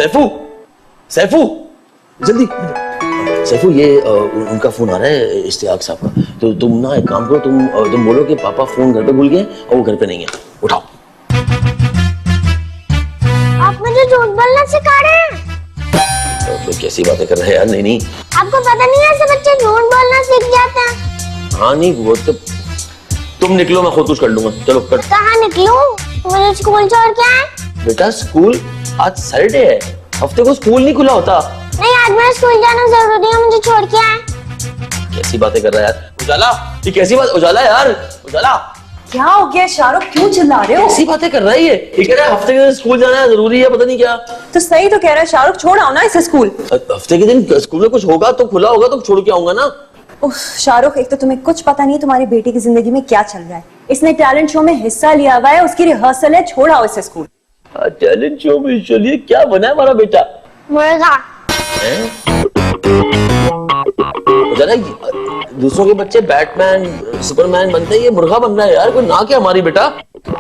सैफू, सैफू जल्दी। सैफू ये उनका फोन आ रहा है इश्तियाक साहब का, तो तुम ना एक काम करो, तुम बोलो कि पापा फोन घर पे भूल गए और वो घर पे नहीं है। उठाओ। आप मुझे झूठ बोलना सिखा रहे हैं। तो कैसी बातें कर रहे हैं यार। नहीं नहीं, आपको पता नहीं है ऐसे बच्चे झूठ बोलना सीख जाते हैं। हाँ नहीं वो तो तुम निकलो, मैं खुद कुछ कर लूंगा। चलो कर। कहाँ निकलूं? मुझे स्कूल छोड़ के आए। बेटा स्कूल आज सैटरडे है, हफ्ते को स्कूल नहीं खुला होता। नहीं आज मेरा स्कूल जाना जरूरी है, मुझे छोड़ के आए। कैसी बातें कर रहा है यार उजाला, ये कैसी बात। उजाला यार, उजाला क्या हो गया शाहरुख, क्यों चिल्ला रहे हो? कैसी बातें कर रहा है ये कह रहा है हफ्ते के दिन स्कूल जाना है जरूरी है, पता नहीं क्या। तो सही तो कह रहा है शाहरुख, छोड़ आओ ना इसे स्कूल। हफ्ते के दिन स्कूल में कुछ होगा तो खुला होगा तो छोड़ के आऊंगा ना। उफ, शाहरुख एक तो तुम्हें कुछ पता नहीं है तुम्हारी बेटी की जिंदगी में क्या चल रहा है। इसने टैलेंट शो में हिस्सा लिया हुआ है, उसकी रिहर्सल है, छोड़ आओ इसे स्कूल। टैलेंट शो में चलिए, क्या बना है हमारा बेटा? मुर्गा। उजाला दूसरों के बच्चे बैटमैन सुपरमैन बनते हैं, ये मुर्गा बन रहा है यार। कोई ना क्या हमारी बेटा।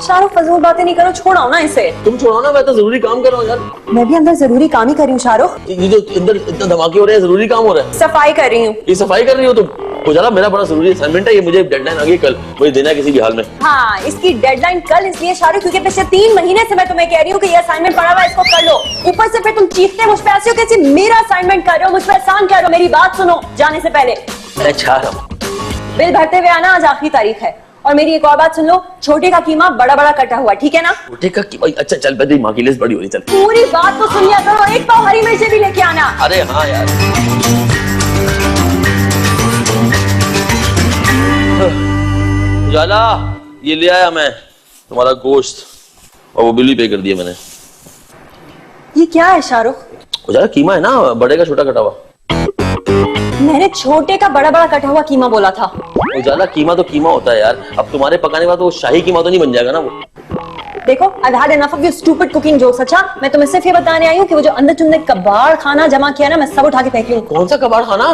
शाहरुख फजूल बातें नहीं करो, छोड़ आओ ना इसे। तुम छोड़ो ना, मैं तो जरूरी काम कर रहा हूँ यार। मैं भी अंदर जरूरी काम ही कर रही हूँ शाहरुख। ये जो अंदर इतना धमाके हो रहे हैं, जरूरी काम हो रहा है। सफाई कर रही हूँ। ये सफाई कर रही हो तुम? उजाला मेरा बड़ा जरूरी असाइनमेंट है, ये मुझे डेडलाइन आ गई कल, मुझे देना है किसी भी हाल में। हाँ इसकी डेडलाइन कल इसलिए शाहरुख क्योंकि पिछले 3 महीने से मैं तुम्हें कह रही हूँ कि ये असाइनमेंट पड़ा हुआ है, इसको कर लो। ऊपर से फिर तुम चीखते मुझ पे ऐसे हो कैसे मेरा असाइनमेंट कर रहे हो, मुझ पे एहसान कर रहे हो। मेरी बात सुनो जाने से पहले। मैं चाह रहा हूँ बिल भरते हुए आना, आज आखिरी तारीख है। और मेरी एक और बात सुन लो, छोटे का कीमा बड़ा बड़ा कटा हुआ, ठीक है ना? छोटे का कीमा? अच्छा चल, पहले माँ की लिस्ट बड़ी हो रही, चल। पूरी बात तो सुन लिया करो, एक पाव हरी मिर्ची भी लेके आना। अरे हाँ यार। उजाला ये ले आया मैं तुम्हारा गोश्त, और वो बिल भी पे कर दिया मैंने। ये क्या है शाहरुख? उजाला कीमा है ना, बड़े का छोटा कटा हुआ। मैंने छोटे का बड़ा बड़ा कटा हुआ कीमा बोला था। उजाला कीमा तो कीमा होता है यार, अब तुम्हारे पकाने के बाद वो शाही कीमा तो नहीं बन जाएगा ना वो। देखो I've had enough of your stupid cooking jokes। अच्छा मैं तुम्हें सिर्फ ये बताने आई हूँ कि वो जो अंदर तुमने कबाड़ खाना जमा किया ना, मैं सब उठा के फेंक लूं। कौन सा कबाड़ खाना?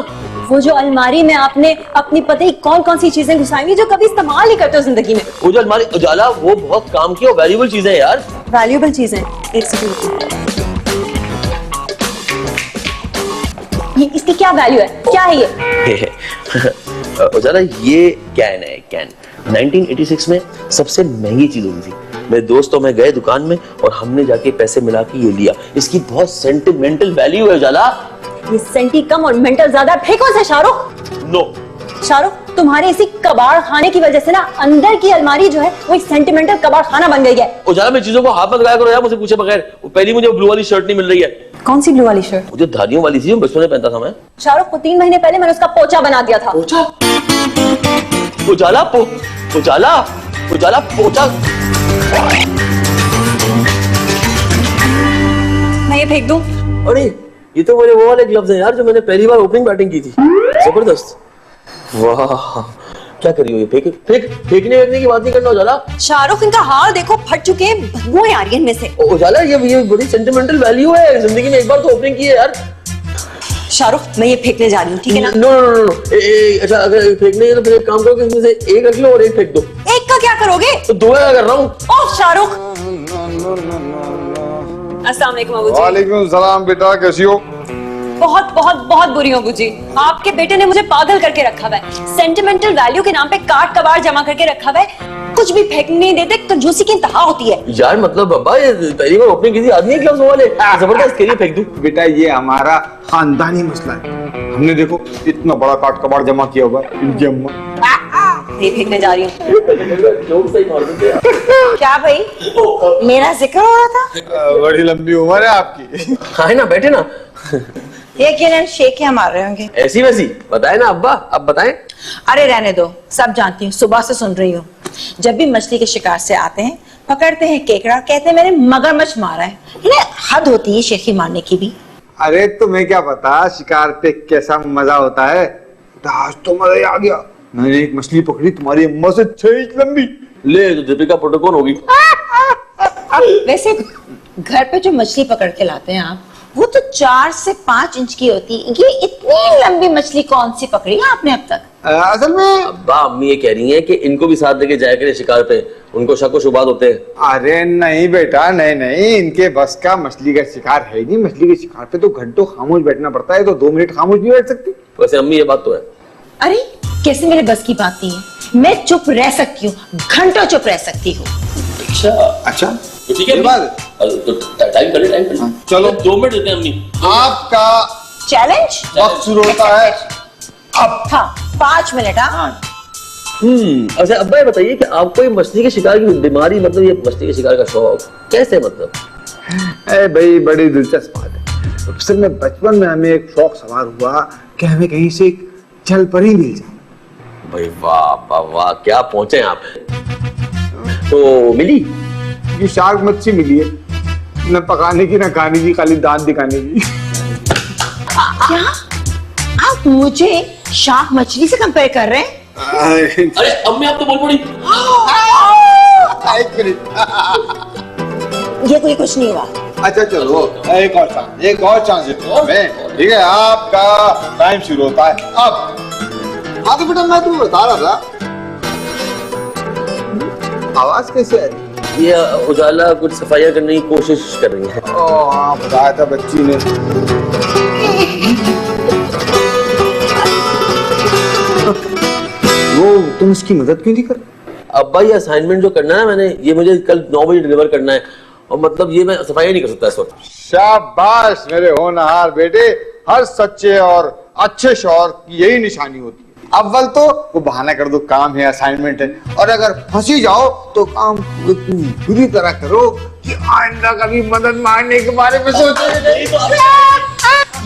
वो जो अलमारी में आपने अपनी पता ही कौन कौन सी चीजें घुसाई हुई जो कभी इस्तेमाल नहीं करते हो जिंदगी में। वो जो अलमारी, उजाला वो बहुत काम की और वैल्यूएबल चीजें हैं यार। वैल्यूएबल चीजें? एक सेकंड, ये इसकी क्या वैल्यू है, क्या है ये? उजाला ये कैन है, कैन 1986 में सबसे महंगी चीज होगी थी। मेरे दोस्तों में गए दुकान में और हमने जाके पैसे मिला के ये लिया। इसकी बहुत सेंटिमेंटल वैल्यू है उजाला। ये सेंटी कम और मेंटल ज्यादा। फेंको से शाहरुख। नो शाहरुख तुम्हारे इसी कबाड़ खाने की वजह से ना अंदर की अलमारी जो है वो एक सेंटिमेंटल कबाड़ खाना बन गई है। उजाला मेरी चीजों को हाथ मत लगाया करो यार मुझे पूछे बगैर। पहली मुझे ब्लू वाली शर्ट नहीं मिल रही है। कौन सी ब्लू वाली शर्ट? मुझे धारियों वाली थी, बचपन में पहनता था मैं। शाहरुख को 3 महीने पहले मैंने उसका पोचा बना दिया था। पोचा? उजाला उजाला उजाला पोचा। मैं ये फेंक दूं? अरे ये तो मेरे वो वाले ग्लव्स हैं यार जो मैंने पहली बार ओपनिंग बैटिंग की थी। जबरदस्त। वाह क्या करी हो ये? फेंकने की बात नहीं करना उजाला। शाहरुख इनका हार देखो, फट चुके हैं, बदबूएं आ रही है इनमें से। उजाला ये बड़ी सेंटिमेंटल वैल्यू है, जिंदगी में एक बार तो ओपनिंग की है यार। शाहरुख मैं ये फेंकने जा रही हूँ, ठीक है ना? No no no no. अच्छा अगर फेंकने है तो फिर एक काम करो कि इसमें से एक रख लो और एक फेंक दो। एक का क्या करोगे? तो 2 का कर रहा हूँ। ओह शाहरुख। अस्सलाम वालेकुम अबूजी। वालेकुम सलाम बेटा, कैसी हो? बहुत बहुत बहुत बुरी हूँ अबूजी। आपके बेटे ने मुझे पागल करके रखा हुआ है। सेंटिमेंटल वैल्यू के नाम पे काट कबाड़ जमा करके रखा हुआ है, कुछ भी फेंकने नहीं देते, कंजूसी की इंतहा होती है। यार मतलब बाबा ये पहली बार ओपनिंग की थी, आदमी ग्लव्स वाले जबरदस्त। करिए फेंक दूं? बेटा ये हमारा खानदानी मसला है। हमने देखो इतना बड़ा काट कबाड़ जमा किया हुआ है, इनकी अम्मा। ये फेंकने जा रही हूँ। जोक सही मार देते हैं। क्या भाई मेरा जिक्र हो रहा था? बड़ी लंबी उम्र है आपकी। हाँ ना, बैठे ना। ये किरण शेखियां मार रहे होंगे। ऐसी वैसी बताए ना अब्बा, अब बताएं। अरे रहने दो, सब जानती हूँ, सुबह से सुन रही हूँ। जब भी मछली के शिकार से आते हैं पकड़ते हैं केकड़ा, कहते हैं मैंने मगरमच्छ मारा है। इन्हें हद होती है शेखी मारने की भी। अरे तुम्हें क्या पता शिकार पे कैसा मजा होता है। आज तो मजा ही आ गया, मैंने एक मछली पकड़ी तुम्हारी अम्मा से 6 इंच लंबी। ले तो दीपिका प्रोटोकॉल होगी। वैसे घर पे जो मछली पकड़ के लाते हैं आप, वो तो 4 से 5 इंच की होती है। ये इतनी लंबी मछली कौन सी पकड़ी है आपने अब तक? असल में अब्बा अम्मी ये कह रही हैं कि इनको भी साथ लेके जाया करें शिकार पे, उनको शक व शुबात होते हैं। अरे नहीं बेटा, नहीं नहीं, इनके बस का मछली का शिकार है नहीं। मछली के शिकार पे तो घंटों खामोश बैठना पड़ता है, तो 2 मिनट खामोश नहीं बैठ सकती। वैसे अम्मी ये बात तो है। अरे कैसे मेरे बस की बात नहीं है, मैं चुप रह सकती हूँ, घंटों चुप रह सकती हूँ। अच्छा अच्छा तो ठीक है ये बात। तो टाइम कर ले। चलो 2 मिनट देते हैं अम्मी। आपका चैलेंज वक्त शुरू होता है अब। हाँ 5 मिनट। हाँ अच्छा अब्बा ये बताइए कि आपको ये मछली के शिकार की बीमारी, मतलब ये मछली के शिकार का शौक कैसे, मतलब? अरे भाई बड़ी दिलचस्प बात है। असल में बचपन में हमें एक शौक सवार हुआ कि हमें कहीं से एक जल परी मिल जाए। भाई वाह वाह वाह, क्या पहुंचे आप। तो मिली? ये शार्क मच्छी मिली है, न पकाने की न खाने की, खाली दांत दिखाने की। क्या आप मुझे शार्क मछली से कंपेयर कर रहे हैं? अरे अम्मी आप तो बोल पड़ी। एक मिनट। ये कोई कुछ नहीं हुआ। अच्छा चलो एक और चांस देता हूं मैं, ठीक है? आपका टाइम शुरू होता है अब। हाँ तो बेटा मैं तुम्हें बता रहा था, आवाज कैसे आ रही? ये उजाला कुछ सफाइयां करने की कोशिश कर रही है। हाँ बताया था बच्ची ने। वो तुम इसकी मदद क्यों नहीं कर? अब्बा ये असाइनमेंट जो करना है मैंने, ये मुझे कल 9 बजे डिलीवर करना है, और मतलब ये मैं सफाई नहीं कर सकता इस वक्त। शाबाश मेरे होनहार बेटे, हर सच्चे और अच्छे शौहर की यही निशानी होती है। अव्वल तो वो बहाना कर दो काम है, असाइनमेंट है, और अगर फंसी जाओ तो काम इतनी बुरी तरह करो कि आइंदा कभी मदद मांगने के बारे में सोचो।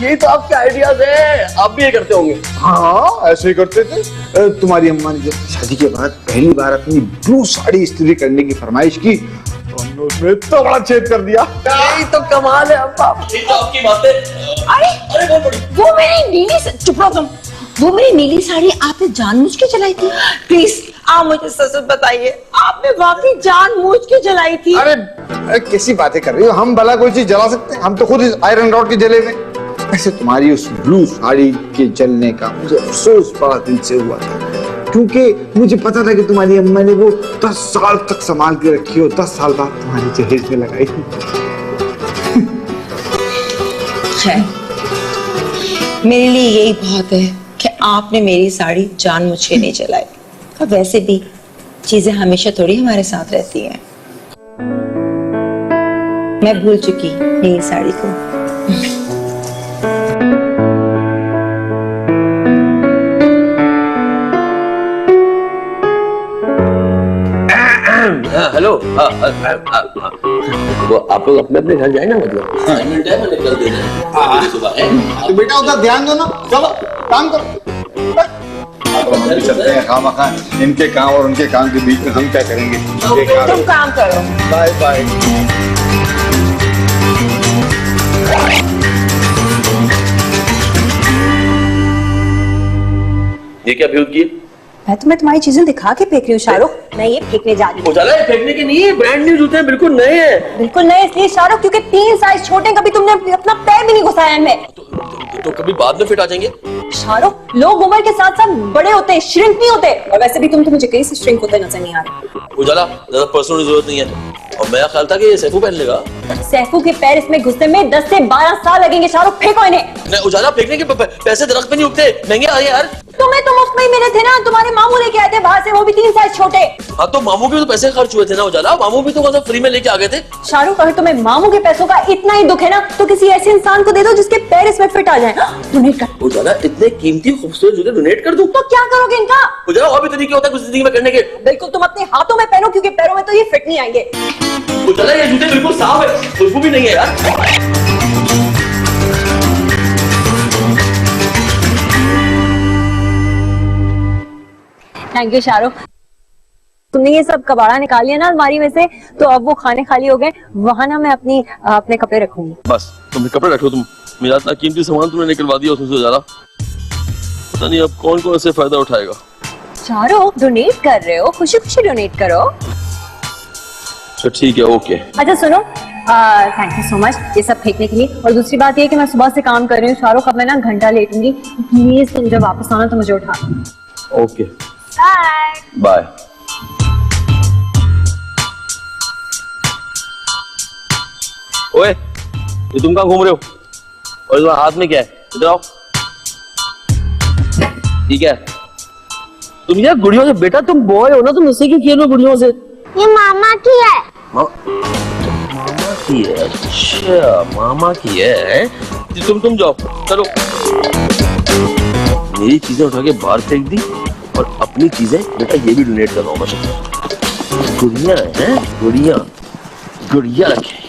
यही तो आपके आइडियाज है, आप भी ये करते होंगे। हाँ ऐसे ही करते थे। तुम्हारी अम्मा ने जब शादी के बाद पहली बार अपनी ब्लू साड़ी इस्त्री करने की फरमाइश की तो हमने उसमें इतना बड़ा छेद कर दिया। यही तो कमाल है अब्बा, यही तो आपकी बातें। अरे बोल पड़ी। वो मेरी नीली, चुप रहो तुम, वो मेरी नीली साड़ी आपने जानबूझ के जलाई थी? प्लीज आप मुझे सच बताइए, आपने वाकई जानबूझ के जलाई थी? अरे कैसी बातें कर रही हो, हम भला कोई चीज जला सकते हैं? हम तो खुद इस आयरन रॉड के जले में। ऐसे तुम्हारी उस ब्लू साड़ी के जलने का मुझे अफसोस बड़ा दिल से हुआ था, क्योंकि मुझे पता था कि तुम्हारी अम्मा ने वो 10 साल तक संभाल के रखी हो, 10 साल बाद तुम्हारी जहेज में लगाई। खैर मेरे लिए यही बहुत है कि आपने मेरी साड़ी जानबूझ के नहीं जलाई। और वैसे भी चीजें हमेशा थोड़ी हमारे साथ रहती हैं। मैं भूल चुकी मेरी साड़ी को। हेलो, वो आप लोग अपने अपने घर जाए ना, मतलब असाइनमेंट है मैंने कल देना है सुबह है। तो बेटा उधर ध्यान दो ना, चलो काम करो। हम चलते हैं खामखा, इनके काम और उनके काम के बीच में हम क्या करेंगे? तुम काम करो। Bye bye. ये क्या भूल की? मैं तुम्हें तुम्हारी चीजें दिखा के फेंक रही हूँ शाहरुख, मैं ये फेंकने जा रही हूँ। उजाला ये फेंकने के नहीं है, ब्रांड न्यू जूते हैं, बिल्कुल नए हैं। बिल्कुल नए इसलिए शाहरुख क्योंकि 3 साइज छोटे हैं, कभी तुमने अपना पैर भी नहीं घुसाया इनमें। तो कभी बाद में फिट आ जाएंगे। शाहरुख लोग उम्र के साथ साथ बड़े होते हैं, श्रिंक नहीं होते। और वैसे भी तुम तो मुझे कहीं से श्रिंक होते नजर नहीं आ रहे। उजाला ज्यादा पर्सनल जरूरत नहीं है, और मेरा ख्याल था कि ये सैफू पहन लेगा। सैफू के पैर इसमें घुसने में 10 से 12 साल लगेंगे। शाहरुख फेंको इन्हें। नहीं उजाला, फेंकने के पैसे दरख्त पे नहीं उगते, महंगे आ रहे यार। तुम्हें तो मुफ्त में ही मिले थे ना, तुम्हारे मामू लेके आए थे बाहर से, वो भी 3 साइज छोटे। हाँ तो मामू के तो पैसे खर्च हुए थे ना उजाला, मामू भी तो मतलब फ्री में लेके आ गए थे। शाहरुख अगर तुम्हें मामू के पैसों का इतना ही दुख है ना, तो किसी ऐसे इंसान को दे दो जिसके पैर इसमें फिट आ जाए। डोनेट कर। उजाला इतने कीमती खूबसूरत जूते डोनेट कर दूं? तो क्या करोगे इनका? उजाला और भी तरीके होता है कुछ जिंदगी में करने के। बिल्कुल तुम अपने हाथों में पहनो, क्योंकि पैरों में तो ये फिट नहीं आएंगे। उजाला ये जूते बिल्कुल साफ है, खुशबू भी नहीं है यार। थैंक यू शाहरुख, तुमने ये सब कबाड़ा निकाल लिया ना अलमारी में से, तो अब वो खाने खाली हो गए। वहां ना मैं अपने कपड़े रखूंगी। बस तुम कपड़े रखो, तुम मेरा इतना कीमती सामान तुमने निकलवा दिया उसमें से उजाला, पता नहीं अब कौन कौन इससे फायदा उठाएगा। शाहरुख डोनेट कर रहे हो, खुशी खुशी डोनेट करो। तो ठीक है, ओके। अच्छा सुनो, थैंक यू सो मच ये सब फेंकने के लिए। और दूसरी बात ये कि मैं सुबह से काम कर रही हूँ शाहरुख, अब मैं ना घंटा लेटूंगी, प्लीज तुम जब वापस आना तो मुझे उठा। Okay bye. बाय। ओए, ये तुम कहाँ घूम रहे हो? और इस हाथ में क्या है? इधर आओ। ठीक है, तुम यार गुड़ियों से, बेटा तुम बॉय हो ना, तुम इससे क्यों खेल रहे हो गुड़ियों से? ये मामा की है। मामा की है? अच्छा मामा की है। तुम जाओ, चलो। मेरी चीजें उठा के बाहर फेंक दी और अपनी चीजें बेटा ये भी डोनेट कर रहा हूँ मैं। गुड़िया है, गुड़िया गुड़िया रखे।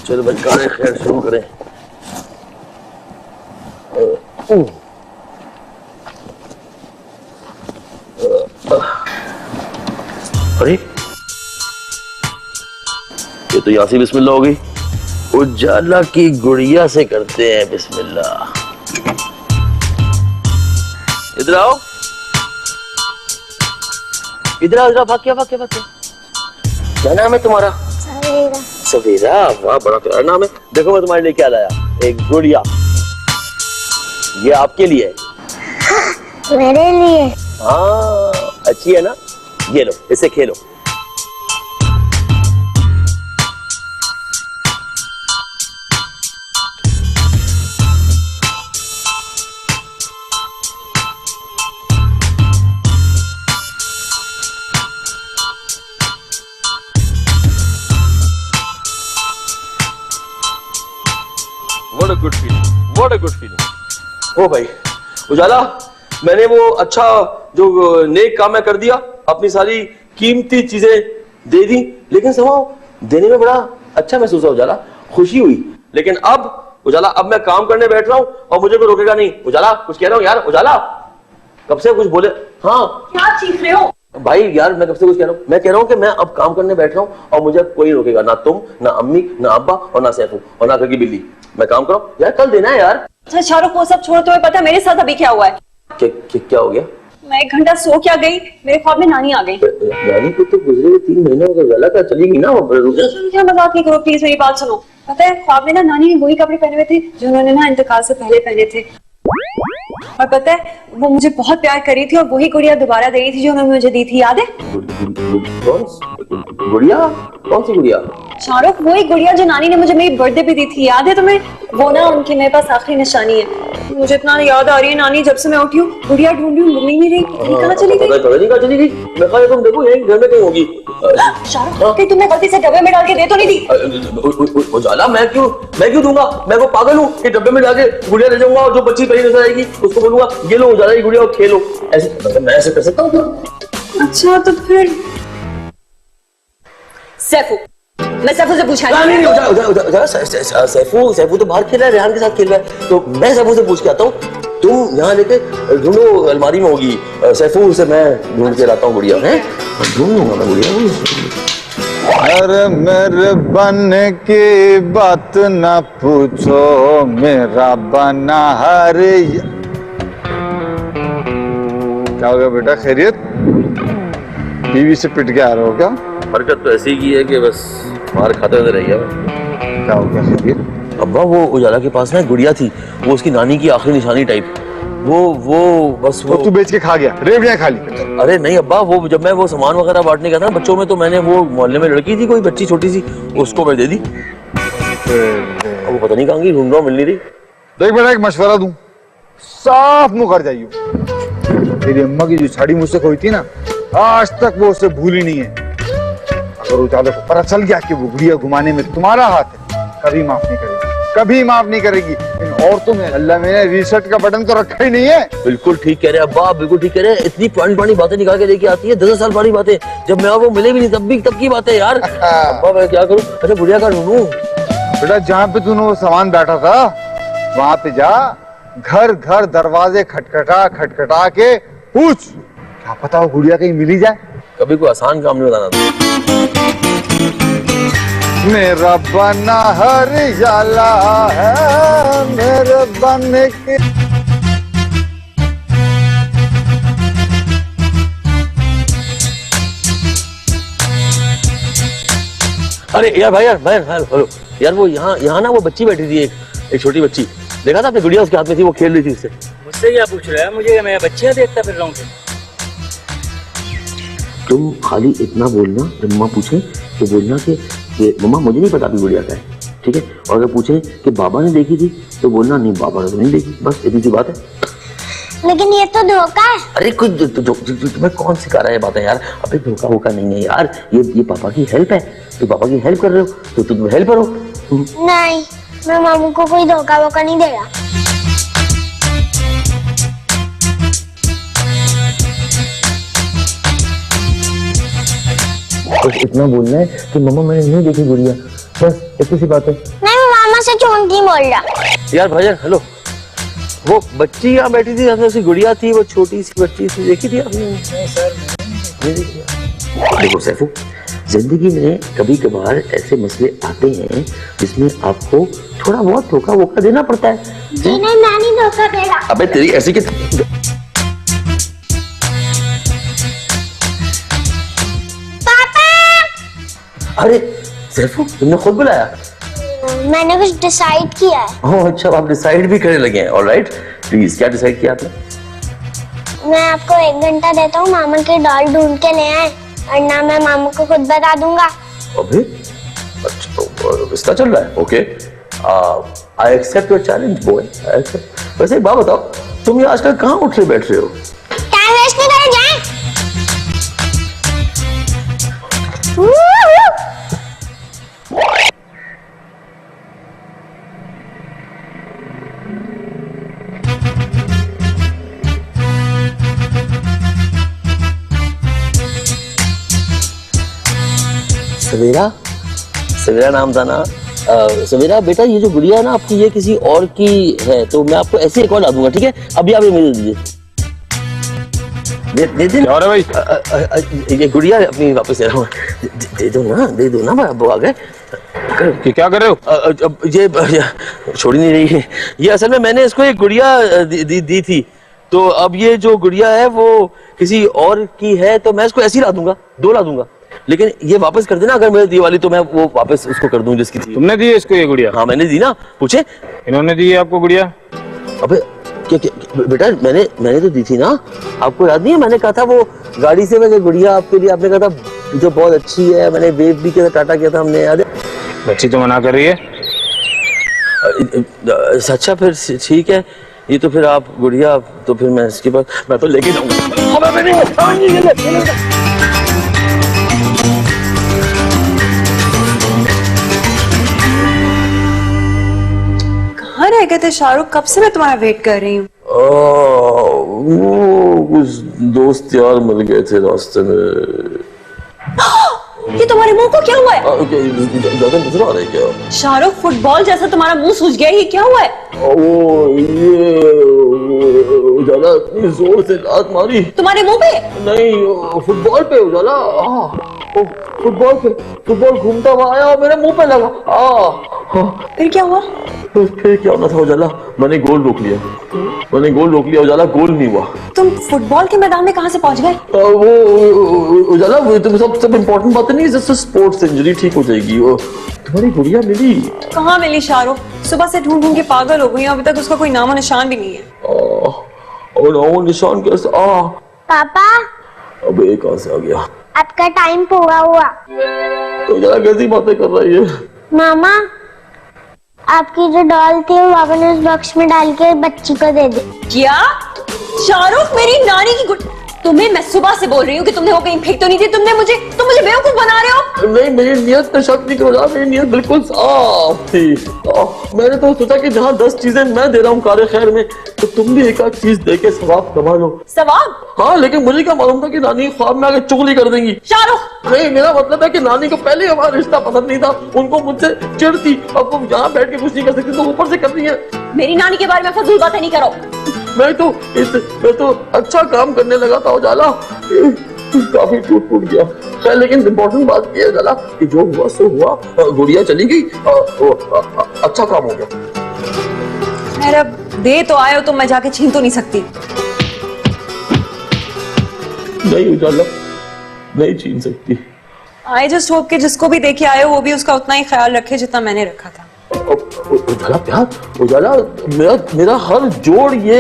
चलो बच्चा खैर शुरू करें। अरे ये तो यहाँ से बिस्मिल्लाह हो गई। उजाला की गुड़िया से करते हैं बिस्मिल्लाह। इधर आओ, इधर आओ, भाग क्या भाग क्या भाग क्या। क्या नाम है तुम्हारा? सवेरा। सवेरा, वाह बड़ा प्यारा नाम है। देखो मैं तुम्हारे लिए क्या लाया, एक गुड़िया। ये आपके लिए है। मेरे लिए। हाँ अच्छी है ना, ये लो इससे खेलो। What a good feeling, what a good feeling। ओ भाई उजाला, मैंने वो अच्छा जो नेक काम है कर दिया, अपनी सारी कीमती चीजें दे दी, लेकिन समाओ देने में बड़ा अच्छा महसूस हुआ उजाला, खुशी हुई। लेकिन अब उजाला, अब मैं काम करने बैठ रहा हूँ और मुझे कोई रोकेगा नहीं। उजाला कुछ कह रहा हूँ यार, उजाला कब से कुछ बोले। हाँ क्या चीख रहे हो? भाई यार मैं कब से कुछ कह रहा हूँ, मैं कह रहा हूँ कि मैं अब काम करने बैठ रहा हूँ और मुझे कोई रोकेगा ना, तुम ना अम्मी ना अब्बा और ना सैफू और ना घर की बिल्ली। मैं काम करो यार, कल देना है यार। अच्छा शाहरुख वो सब छोड़ो, तुम्हें पता है मेरे साथ अभी क्या हुआ है? क्या हो गया? मैं 1 घंटा सो क्या गई, मेरे ख्वाब में नानी आ गई। नानी को तो गुजरे हुए 3 महीने हो गए, उजाला का चली गई ना वो। क्या मजाक नहीं करो प्लीज, मेरी बात सुनो। पता है ख्वाब में ना नानी ने वही कपड़े पहने हुए थे जो उन्होंने ना इंतकाल से पहले पहने थे, और पता है वो मुझे बहुत प्यार कर रही थी और वही गुड़िया दोबारा दे रही थी जो उन्होंने मुझे दी थी, याद है? गुड़िया? कौन सी गुड़िया? शाहरुख वही गुड़िया जो नानी ने मुझे मेरी बर्थडे पे दी थी, याद है तुम्हें? वो ना उनकी मेरे पास आखिरी निशानी है। मुझे इतना याद आ रही है नानी, जब से मैं उठी हूँ गुड़िया ढूंढ रही हूँ, मिल नहीं रही। कहाँ चली गई? पता नहीं कहाँ चली गई। मैं कहा तुम देखो यहीं घर में कहीं होगी। शाहरुख कहीं तुमने गलती से डब्बे में डाल के दे तो नहीं दी? उजाला मैं क्यों दूंगा? मैं वो पागल हूँ कि डब्बे में डाके गुड़िया ले जाऊंगा और जो बच्ची पहली नजर आएगी उसको बोलूंगा ये लो उजाला की गुड़िया और खेलो। ऐसे मैं ऐसे कर सकता हूँ? अच्छा तो फिर सैफू, मैं सैफू से पूछा नहीं उजाला सैफू तो बाहर खेल रहा है, रेहान के साथ खेल रहा है, तो मैं सैफू से पूछ के आता हूँ। तुम यहाँ लेके ढूंढो, अलमारी में होगी। सैफू से मैं ढूंढ के लाता हूँ गुड़िया। है ढूंढ लूंगा मैं गुड़िया। अरे मेरे बन की बात ना पूछो, मेरा बना हर। क्या हो गया बेटा, खैरियत? टीवी से पिट के आ रहे हो क्या? हरकत तो ऐसी की है कि बस मार खाते हुए रह गया। क्या हो गया खैरियत? अब्बा वो उजाला के पास ना गुड़िया थी, वो उसकी नानी की आखिरी निशानी टाइप। वो बस वो तू बेच के खा गया, रेवड़ियां खा ली? अरे नहीं अब्बा, वो जब मैं वो सामान वगैरह बांटने गया था बच्चों में, तो मैंने वो मोहल्ले में लड़की थी कोई बच्ची छोटी सी, उसको मैं दे दी। अब वो पता नहीं कहाँ गई, ढूंढ रहा हूं, मिल नहीं रही। देख बेटा एक मशवरा दूं, साफ मुंह कर जाइयो। तेरी अम्मा की जो साड़ी मुझसे खोई थी ना, आज तक वो उसे भूली नहीं है। अगर उजाले को पता चल गया कि वो गुड़िया घुमाने में तुम्हारा हाथ है, कभी माफ नहीं करेगी, कभी माफ नहीं करेगी। इन औरतों में अल्लाह मैंने रीसेट का बटन तो रखा ही नहीं है। बिल्कुल ठीक कह रहे अब्बा, बिल्कुल ठीक कह रहे। इतनी पुरानी बातें निकाल के लेके आती है, 10 साल पुरानी बातें, जब मैं वो मिले भी नहीं तब की बात है यार। अब्बा मैं क्या करूं? अच्छा गुड़िया का ढूंढूं? बेटा जहाँ पे तूने वो सामान बैठा था वहां पे जा, घर घर दरवाजे खटखटा के पूछ, क्या पता वो गुड़िया कहीं मिली जाए। कभी कोई आसान काम नहीं बताना था। मेरा बना हरियाला है, मेरे बन के। अरे यार भाई यार वो यहाँ ना वो बच्ची बैठी थी, एक छोटी बच्ची, देखा था आपने? गुड़िया उसके हाथ में थी, वो खेल रही थी उससे। मुझसे क्या पूछ रहा है? मुझे मैं बच्चियां देखता फिर रहा हूँ। तुम खाली इतना बोलना, जब मम्मा पूछे तो बोलना कि मम्मा मुझे नहीं पता अभी गुड़िया का है, ठीक है? और अगर पूछे कि बाबा ने देखी थी तो बोलना नहीं बाबा ने तो नहीं देखी, बस इतनी सी बात है। लेकिन ये तो धोखा है। अरे कुछ तुम्हें कौन सिखा रहा है बातें यार? अबे धोखा वोखा नहीं है यार, ये पापा की हेल्प है, तो पापा की हेल्प कर रहे हो तो तुम हेल्प करो। नहीं, मैं मामू को कोई धोखा वोखा नहीं देगा। बस इतना बोलना है कि मम्मा मैंने नहीं देखी गुड़िया, बस इतनी सी बात है। नहीं, मैं मामा से झूठ नहीं बोल रहा। यार भाईजान हेलो, वो बच्ची यहाँ बैठी थी, उसकी गुड़िया थी, वो छोटी सी बच्ची थी, देखी थी आपने? नहीं सर, नहीं देखी। देखो सैफू, जिंदगी में कभी कभार ऐसे मसले आते हैं जिसमें आपको थोड़ा बहुत धोखा वोखा देना पड़ता है। जी नहीं, मैं नहीं धोखा दे रहा। अबे तेरी ऐसी कि पापा, अरे सैफू तुमने खुद बुलाया? मैंने कुछ डिसाइड किया है। ओह अच्छा, आप डिसाइड भी करने लगे हैं। ऑलराइट, प्लीज क्या डिसाइड किया आपने? मैं आपको 1 घंटा देता हूँ, मामा की डॉल ढूंढ के ले आए, वरना मैं मामा को खुद बता दूंगा। अभी अच्छा तो इसका चल रहा है। Okay, I accept your challenge boy, I accept. वैसे एक बात बताओ, तुम ये आजकल कहाँ उठ रहे बैठ रहे हो? टाइम वेस्ट नहीं करे, जाएं। सवेरा, सवेरा नाम था ना? सवेरा बेटा, ये जो गुड़िया है ना आपकी, ये किसी और की है, तो मैं आपको ऐसे एक और ला दूंगा, ठीक है? अभी आप ये मुझे दीजिए, दे दे क्या हो रहा है भाई? ये गुड़िया अपनी वापस ले रहा हूँ, दे दो ना भाई, अब आ गए। कि क्या कर रहे हो? ये छोड़ ही नहीं रही है ये। असल में मैंने इसको एक गुड़िया दी थी, तो अब ये जो गुड़िया है वो किसी और की है, तो मैं इसको ऐसे ही ला दूंगा, 2 ला दूंगा, लेकिन ये वापस कर देना अगर मेरी दी वाली, तो मैं वो वापस उसको कर दूं जिसकी थी। तुमने दी है इसको ये गुड़िया? हाँ मैंने दी ना, पूछे? इन्होंने दी है आपको गुड़िया? अबे क्या बेटा, मैंने तो दी थी ना, आपको याद नहीं है? मैंने कहा था वो गाड़ी से मैं गुड़िया आपके लिए, आपने कहा था जो बहुत अच्छी है, मैंने वेव भी किया था, टाटा किया था हमने, याद है? बच्ची तो मना कर रही है। अच्छा फिर ठीक है, ये तो फिर आप गुड़िया, तो फिर मैं इसके पास, मैं तो लेके जाऊंगा। कहाँ रह गए थे शाहरुख? कब से मैं तुम्हारा वेट कर रही हूँ। वो कुछ दोस्त यार मिल गए थे रास्ते में। ये तुम्हारे मुंह को क्या हुआ है? ज्यादा नजर आ रहा है क्या? शाहरुख, फुटबॉल जैसा तुम्हारा मुंह सूज गया, ये क्या हुआ है? वो ये उजाला इतनी जोर से लात मारी। तुम्हारे मुंह पे? नहीं, फुटबॉल पे उजाला, फुटबॉल घूमता हुआ आया और मेरे मुंह पे लगा। फिर क्या हुआ? फिर क्या होना था उजाला, मैंने गोल रोक लिया उजाला, गोल नहीं हुआ। तुम फुटबॉल के मैदान में कहाँ से पहुंच गए? वो उजाला, वो तो सब इम्पोर्टेंट बात नहीं है, जैसे स्पोर्ट्स इंजरी ठीक हो जाएगी। वो तुम्हारी गुड़िया मिली? कहाँ मिली शाहरुख? सुबह से ढूंढ के पागल हो गई हूँ, अभी तक उसका कोई नामो निशान भी नहीं है। और नामो निशान कैसे? पापा, अबे कहाँ से आ गया? आपका टाइम पूरा हुआ। तो उजाला कैसी बातें कर रही है? मामा, आपकी जो डॉल थी वो पापा ने उस बॉक्स में डाल के बच्ची को दे दी। क्या? शाहरुख, मेरी नानी की तुम्हें मैं सुबह से बोल रही हूँ कि तुमने वो कहीं फेंक तो नहीं थी। तुम मुझे बेवकूफ बना रहे हो। नहीं, मेरी नियत पे शक नहीं करो, मेरी नियत बिल्कुल साफ थी। मैंने तो सोचा कि जहाँ 10 चीजें मैं दे रहा हूँ कार्य खैर में, तो तुम भी एक आध चीज दे के सवाब कमा लो। सवाब? हाँ, लेकिन मुझे क्या मालूम था कि नानी ख्वाब में आके चुगली कर देंगी। शाहरुख, नहीं, मेरा मतलब है कि नानी को पहले हमारा रिश्ता पसंद नहीं था, उनको मुझसे चिढ़ थी। अब वो यहाँ बैठ के कुछ नहीं कर सकती, तो ऊपर से कर रही है। मेरी नानी के बारे में फजूल बातें नहीं करो। मैं तो अच्छा काम करने लगा था उजाला, काफी टूट गया। खैर, लेकिन इम्पोर्टेंट बात यह उजाला कि जो हुआ सो हुआ, गुड़िया चली गई, अच्छा काम हो गया। मेरा दे तो आए हो, तो मैं जाके छीन तो नहीं सकती। नहीं उजाला, नहीं छीन सकती। आई जस्ट होप कि जिसको भी देखे आए हो वो भी उसका उतना ही ख्याल रखे जितना मैंने रखा था। उजाला प्यार, उजाला मेरा हर जोड़ ये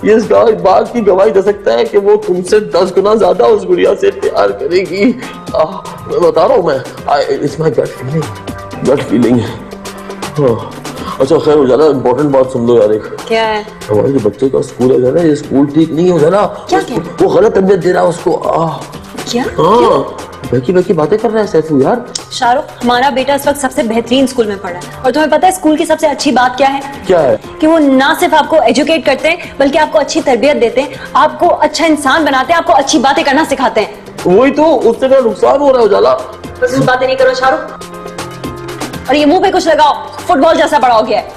इस बात की गवाही दे सकता है कि वो तुमसे 10 गुना ज्यादा उस गुड़िया से प्यार करेगी। मैं बता रहा हूँ, मैं इट्स माय गट फीलिंग। अच्छा खैर उजाला, इम्पोर्टेंट बात सुन लो यार एक। क्या है? हमारे जो बच्चे का स्कूल है ना, ये स्कूल ठीक नहीं है उजाला। क्या? वो गलत तबीयत दे रहा है उसको। क्या? हाँ, बकी बातें कर रहा है सैफू यार। शाहरुख, हमारा बेटा इस वक्त सबसे बेहतरीन स्कूल में पढ़ा है, और तुम्हें पता है स्कूल की सबसे अच्छी बात क्या है? क्या है? कि वो ना सिर्फ आपको एजुकेट करते हैं, बल्कि आपको अच्छी तरबियत देते हैं, आपको अच्छा इंसान बनाते हैं, आपको अच्छी बातें करना सिखाते हैं। वही तो, उससे मेरा नुकसान हो रहा है उजाला। बस बातें नहीं करो शाहरुख, और ये मुंह पे कुछ लगाओ, फुटबॉल जैसा बड़ा हो गया है।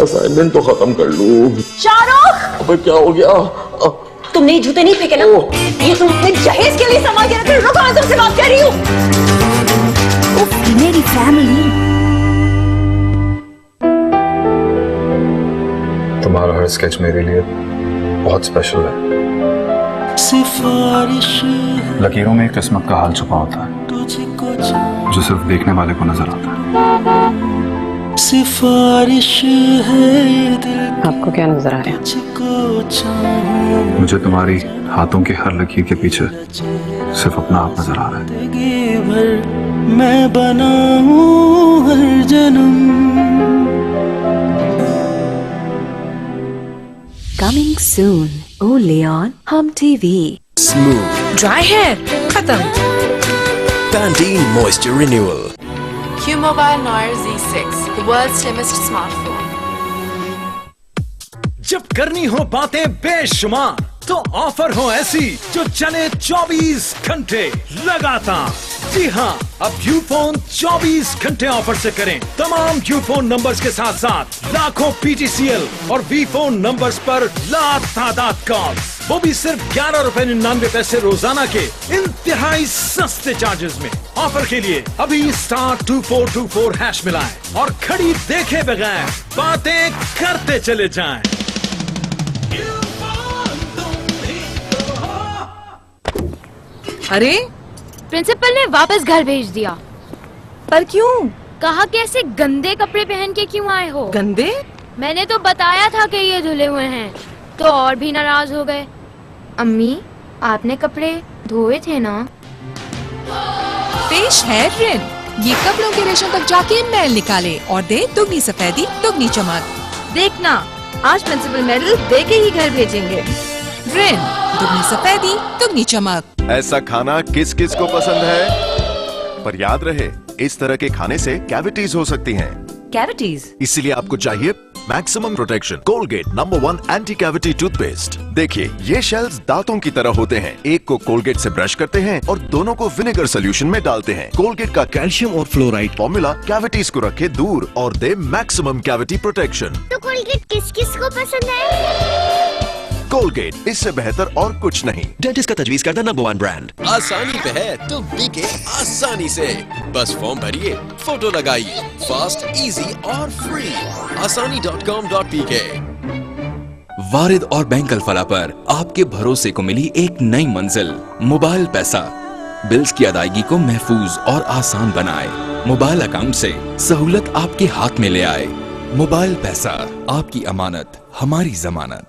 असाइनमेंट तो खत्म कर लूं। शाहरुख, अबे क्या हो गया? तुमने ये जूते नहीं फेंके ना? ये तुम अपने जहेज के लिए संभाल के रखे। रुको, मैं तुमसे बात कर रही हूँ। मेरी फैमिली। तुम्हारा हर स्केच मेरे लिए बहुत स्पेशल है। लकीरों में एक किस्मत का हाल छुपा होता है जो सिर्फ देखने वाले को नजर आता है। आपको क्या नजर आया? मुझे तुम्हारी हाथों के हर लकीर के पीछे सिर्फ अपना आप नजर आ रहा है। मैं बना हूं हर जन्म। Coming soon, only on Hum TV. Smooth. Dry hair, खत्म. Pantene Moisture Renewal. Q-Mobile Noir Z6, the world's slimmest smartphone. जब करनी हो बातें बेशुमार, तो ऑफर हो ऐसी जो चले 24 घंटे लगातार। जी हाँ, अब यूफोन 24 घंटे ऑफर से करें तमाम यूफोन नंबर्स के साथ साथ लाखों पीटीसीएल और वीफोन नंबर्स पर लातादाद कॉल्स, वो भी सिर्फ 11.99 रोजाना के इंतहाई सस्ते चार्जेस में। ऑफर के लिए अभी *2424# मिलाएं और घड़ी देखे बगैर बातें करते चले जाएं। अरे, प्रिंसिपल ने वापस घर भेज दिया। पर क्यों? कहा कि ऐसे गंदे कपड़े पहन के क्यों आए हो? गंदे? मैंने तो बताया था कि ये धुले हुए हैं, तो और भी नाराज हो गए। अम्मी, आपने कपड़े धोए थे ना? पेश है रिन, ये कपड़ों के रेशों तक जाके मैल निकाले और दे दुगनी सफेदी दुगनी चमक। देखना, आज प्रिंसिपल मेडल दे के ही घर भेजेंगे। रिन, दुगनी सफेदी दुगनी चमक। ऐसा खाना किस किस को पसंद है? पर याद रहे, इस तरह के खाने से कैविटीज हो सकती हैं। कैविटीज? इसीलिए आपको चाहिए maximum protection Colgate number 1 anti cavity toothpaste. देखिए, ये शेल्स दांतों की तरह होते हैं। एक को कोलगेट से ब्रश करते हैं और दोनों को विनेगर सोल्यूशन में डालते हैं। कोलगेट का कैल्शियम और फ्लोराइड फॉर्मूला कैविटीज को रखे दूर और दे मैक्सिमम कैविटी प्रोटेक्शन। तो कोलगेट किस किस को पसंद है? कोलगेट, इससे बेहतर और कुछ नहीं। डेंटिस्ट का तजवीज करता नंबर 1 ब्रांड। आसानी पे है तो बिके आसानी से। बस फॉर्म भरिए, फोटो लगाइए, फास्ट, इजी और फ्री। asani.com.pk। वारिद और बैंक अल-फलाह पर आपके भरोसे को मिली एक नई मंजिल, मोबाइल पैसा। बिल्स की अदायगी को महफूज और आसान बनाए। मोबाइल अकाउंट से सहूलत आपके हाथ में ले आए। मोबाइल पैसा, आपकी अमानत हमारी जमानत।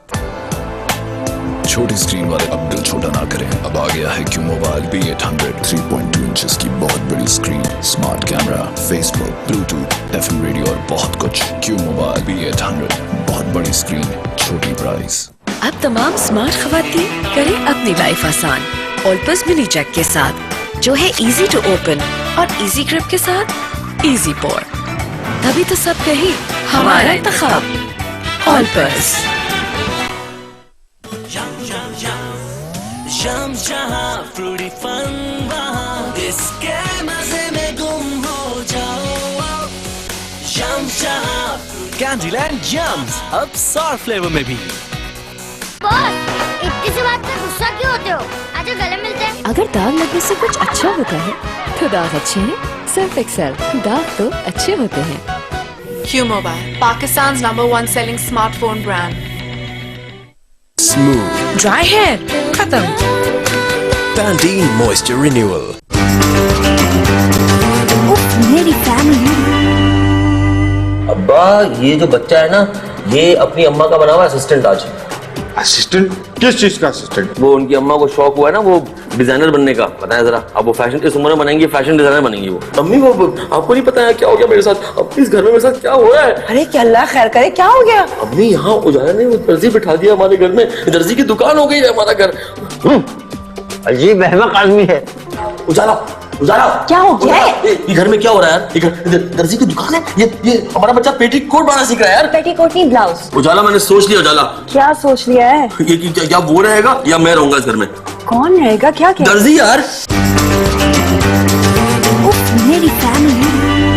छोटी स्क्रीन वाले अब दिल छोटा ना करें। अब आ गया है क्यू मोबाइल B800 3.2 इंचेस की बहुत बड़ी screen, smart camera, Facebook, Bluetooth, FM radio और बहुत कुछ। क्यू मोबाइल B800, बहुत बड़ी स्क्रीन, छोटी प्राइस। अब तमाम स्मार्ट खवातीन करें अपनी लाइफ आसान ऑलपस मिनी जैक के साथ, जो है इजी टू ओपन और इजी ग्रिप के साथ इजी पोर। तभी तो सब कहे हमारा इंतखाब ऑलपस। शम जहां फ्रूटी फन वहां, इसके मजे में गुम हो जाओ। शम जहां कैंडीलैंड जम्स अब सॉर फ्लेवर में भी। बॉस, इतनी सी बात पे गुस्सा क्यों होते हो? आजा गले मिलते हैं। अगर दाग लगने से कुछ अच्छा होता है तो दाग अच्छे हैं। सर्फ एक्सेल, दाग तो अच्छे होते हैं। Q-Mobile, Pakistan's #1 selling smartphone brand. Smooth. Dry hair, खत्म. Pantene Moisture Renewal. मेरी फैमिली। अब्बा ये जो बच्चा है ना, ये अपनी अम्मा का बना हुआ असिस्टेंट आज। असिस्टेंट? किस चीज का असिस्टेंट? वो उनकी अम्मा को शौक हुआ है ना वो डिजाइनर बनने का, पता है जरा। अब वो फैशन इस उम्र में बनेंगी, फैशन डिजाइनर बनेंगी वो। अम्मी वो आपको नहीं पता है क्या हो गया मेरे साथ? अब इस घर में मेरे साथ क्या हो रहा है? अरे क्या अल्लाह खैर करे, क्या हो गया? अम्मी यहाँ उजाला ने वो दर्जी बिठा दिया हमारे घर में, दर्जी की दुकान हो गई है हमारा घर। अजीब बहमक आदमी है। उजाला उजाला क्या हो गया है? ये घर में क्या हो रहा है यार? ये दर्जी की दुकान है, ये हमारा बच्चा पेटीकोट बनाना सीख रहा है यार। पेटीकोट नहीं, ब्लाउज। उजाला मैंने सोच लिया उजाला। क्या सोच लिया है? ये या वो रहेगा या मैं रहूंगा इस घर में। कौन रहेगा? क्या क्या? दर्जी यार। मेरी फैमिली।